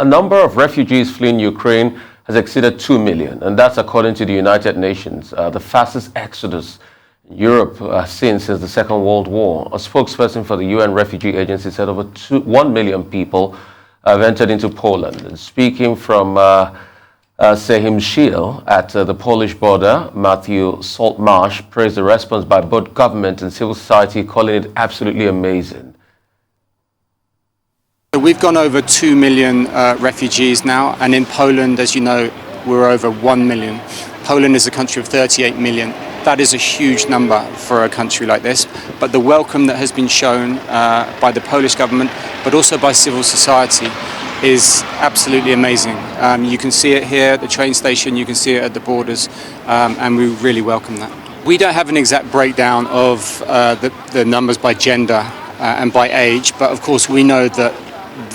number of refugees fleeing Ukraine has exceeded 2 million, and that's according to the United Nations, the fastest exodus Europe has seen since the Second World War. A spokesperson for the UN Refugee Agency said over 1 million people have entered into Poland. And speaking from Sehimshil at the Polish border, Matthew Saltmarsh praised the response by both government and civil society, calling it absolutely amazing. We've gone over 2 million refugees now, and in Poland, as you know, we're over 1 million. Poland is a country of 38 million. That is a huge number for a country like this, but the welcome that has been shown by the Polish government, but also by civil society, is absolutely amazing. You can see it here at the train station, you can see it at the borders, and we really welcome that. We don't have an exact breakdown of the numbers by gender and by age, but of course we know that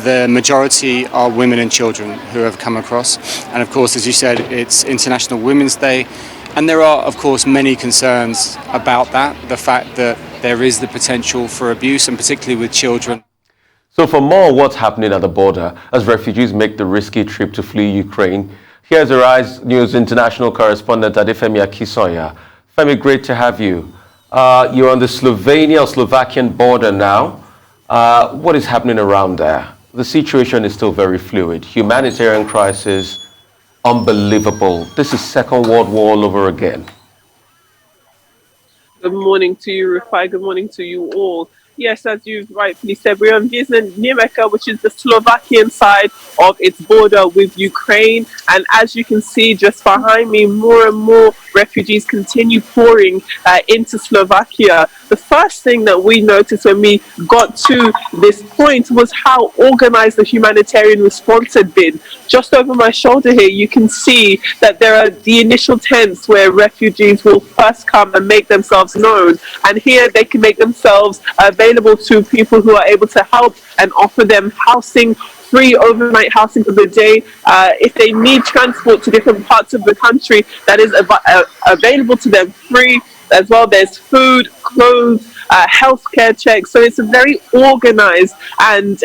the majority are women and children who have come across. And of course, as you said, it's International Women's Day. And there are, of course, many concerns about that, the fact that there is the potential for abuse, and particularly with children. So for more on what's happening at the border as refugees make the risky trip to flee Ukraine, here's Arise News International Correspondent Adefemi Akinsanya. Femi, great to have you. You're on the Slovakian border now. What is happening around there? The situation is still very fluid. Humanitarian crisis, unbelievable. This is Second World War all over again. Good morning to you, Rufai. Good morning to you all. Yes, as you've rightfully said, we're on Vysne Nemecke, which is the Slovakian side of its border with Ukraine. And as you can see just behind me, more and more refugees continue pouring into Slovakia. The first thing that we noticed when we got to this point was how organized the humanitarian response had been. Just over my shoulder here, you can see that there are the initial tents where refugees will first come and make themselves known. And here they can make themselves available to people who are able to help and offer them housing, free overnight housing for the day. If they need transport to different parts of the country, that is available to them free as well. There's food, clothes, healthcare checks. So it's a very organized and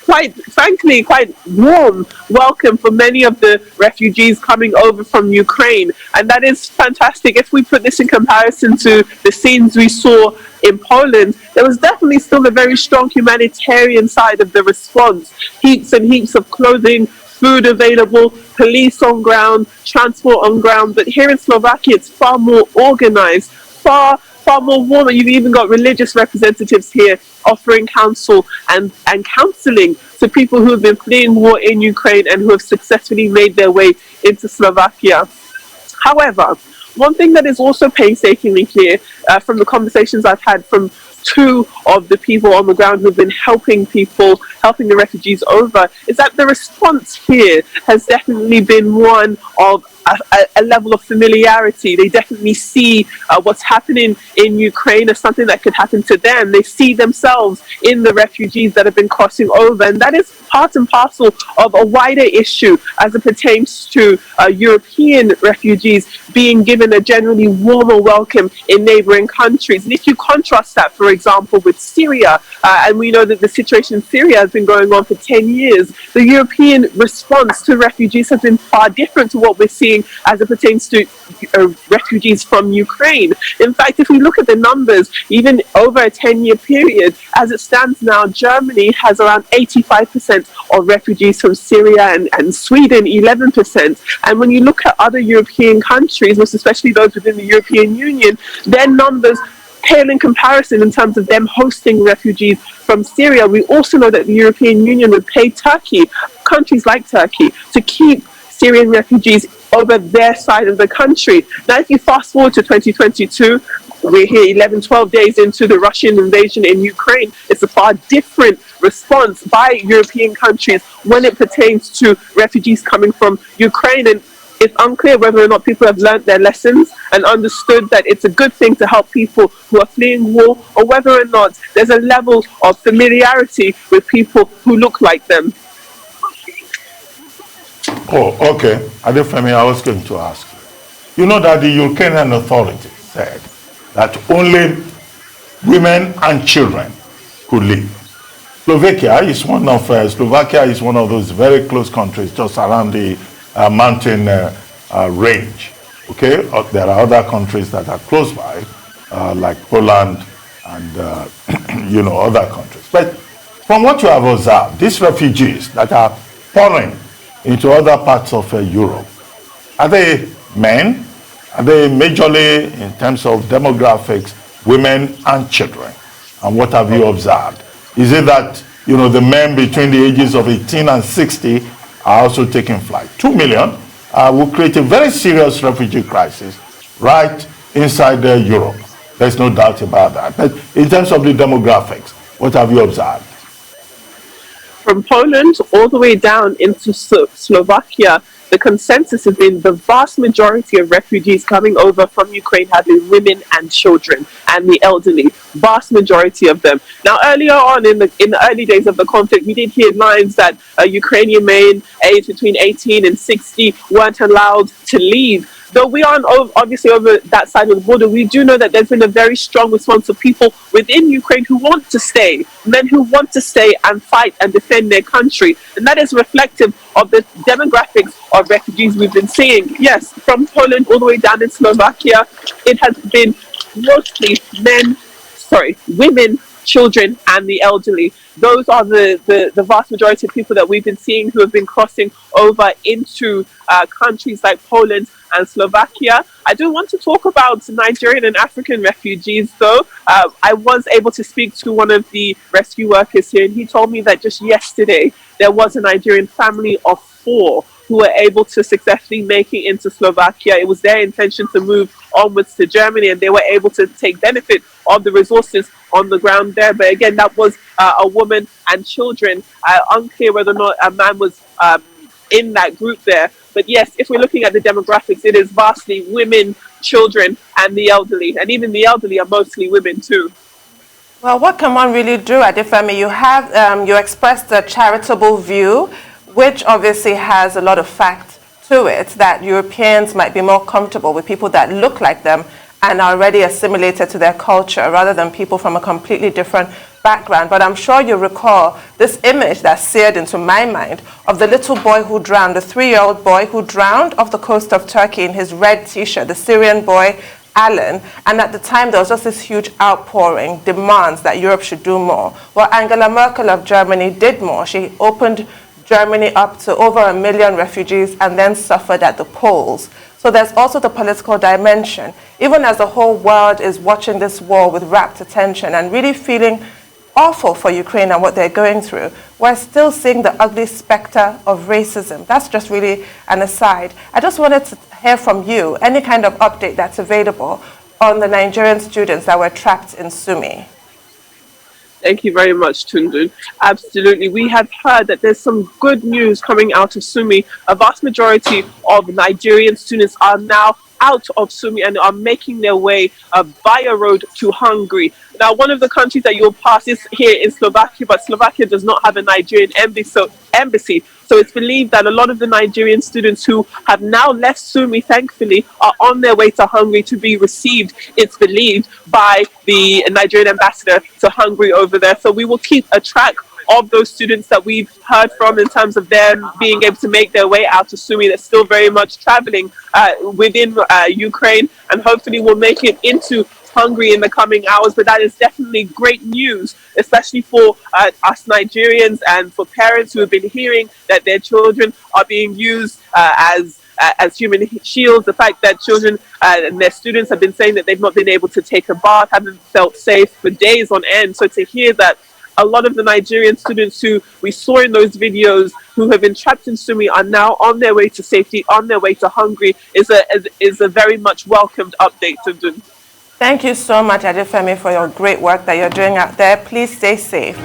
quite frankly quite warm welcome for many of the refugees coming over from Ukraine, and that is fantastic. If we put this in comparison to the scenes we saw in Poland, there was definitely still a very strong humanitarian side of the response. Heaps and heaps of clothing, food available, police on ground, transport on ground. But here in Slovakia, it's far more organized, far more warmer. You've even got religious representatives here offering counsel and counseling to people who have been fleeing war in Ukraine and who have successfully made their way into Slovakia. However, one thing that is also painstakingly clear from the conversations I've had from two of the people on the ground who've been helping the refugees over, is that the response here has definitely been one of a level of familiarity. They definitely see what's happening in Ukraine as something that could happen to them. They see themselves in the refugees that have been crossing over, and that is part and parcel of a wider issue as it pertains to European refugees being given a generally warmer welcome in neighboring countries. And if you contrast that, for example, with Syria, and we know that the situation in Syria has been going on for 10 years, the European response to refugees has been far different to what we're seeing as it pertains to refugees from Ukraine. In fact, if we look at the numbers, even over a 10-year period, as it stands now, Germany has around 85% of refugees from Syria, and Sweden 11%. And when you look at other European countries, most especially those within the European Union, their numbers pale in comparison in terms of them hosting refugees from Syria. We also know that the European Union would pay Turkey, countries like Turkey, to keep Syrian refugees over their side of the country. Now, if you fast forward to 2022, we're here 11, 12 days into the Russian invasion in Ukraine. It's a far different response by European countries when it pertains to refugees coming from Ukraine. And it's unclear whether or not people have learned their lessons and understood that it's a good thing to help people who are fleeing war, or whether or not there's a level of familiarity with people who look like them. Oh, okay. Adefemi, I was going to ask you. You know that the Ukrainian authorities said that only women and children could leave. Slovakia is one of those very close countries just around the mountain range. Okay, there are other countries that are close by, like Poland and other countries. But from what you have observed, these refugees that are pouring into other parts of Europe, are they men? Are they majorly, in terms of demographics, women and children? And what have you observed? Is it that, the men between the ages of 18 and 60 are also taking flight? 2 million will create a very serious refugee crisis right inside Europe. There's no doubt about that. But in terms of the demographics, what have you observed? From Poland all the way down into Slovakia, the consensus has been the vast majority of refugees coming over from Ukraine have been women and children and the elderly. Vast majority of them. Now, earlier on in the early days of the conflict, we did hear lines that Ukrainian men aged between 18 and 60 weren't allowed to leave. Though we aren't obviously over that side of the border, we do know that there's been a very strong response of people within Ukraine who want to stay, men who want to stay and fight and defend their country. And that is reflective of the demographics of refugees we've been seeing. Yes, from Poland all the way down in Slovakia, it has been mostly women, children and the elderly. Those are the vast majority of people that we've been seeing who have been crossing over into countries like Poland and Slovakia. I do want to talk about Nigerian and African refugees though. I was able to speak to one of the rescue workers here and he told me that just yesterday there was a Nigerian family of 4 who were able to successfully make it into Slovakia. It was their intention to move onwards to Germany and they were able to take benefit of the resources on the ground there. But again, that was a woman and children. Unclear whether or not a man was in that group there. But yes, if we're looking at the demographics, it is vastly women, children and the elderly. And even the elderly are mostly women too. Well, what can one really do, Adefemi? You expressed a charitable view, which obviously has a lot of fact to it, that Europeans might be more comfortable with people that look like them and are already assimilated to their culture rather than people from a completely different background. But I'm sure you recall this image that seared into my mind of the little boy who drowned, the 3-year-old boy who drowned off the coast of Turkey in his red t-shirt, the Syrian boy, Alan. And at the time, there was just this huge outpouring, demands that Europe should do more. Well, Angela Merkel of Germany did more. She opened Germany up to over 1 million refugees and then suffered at the polls. So there's also the political dimension. Even as the whole world is watching this war with rapt attention and really feeling awful for Ukraine and what they're going through, we're still seeing the ugly specter of racism. That's just really an aside. I just wanted to hear from you any kind of update that's available on the Nigerian students that were trapped in Sumi. Thank you very much, Tundun. Absolutely. We have heard that there's some good news coming out of Sumi. A vast majority of Nigerian students are now out of Sumi and are making their way via road to Hungary. Now, one of the countries that you'll pass is here in Slovakia, but Slovakia does not have a Nigerian embassy. So it's believed that a lot of the Nigerian students who have now left Sumi, thankfully, are on their way to Hungary to be received, it's believed, by the Nigerian ambassador to Hungary over there. So we will keep a track of those students that we've heard from in terms of them being able to make their way out to Sumi. They're still very much traveling within Ukraine and hopefully will make it into Hungary in the coming hours. But that is definitely great news, especially for us Nigerians and for parents who have been hearing that their children are being used as human shields. The fact that children and their students have been saying that they've not been able to take a bath, haven't felt safe for days on end. So to hear that a lot of the Nigerian students who we saw in those videos who have been trapped in Sumi are now on their way to safety, on their way to Hungary, is a very much welcomed update to do. Thank you so much, Adefemi, for your great work that you're doing out there. Please stay safe.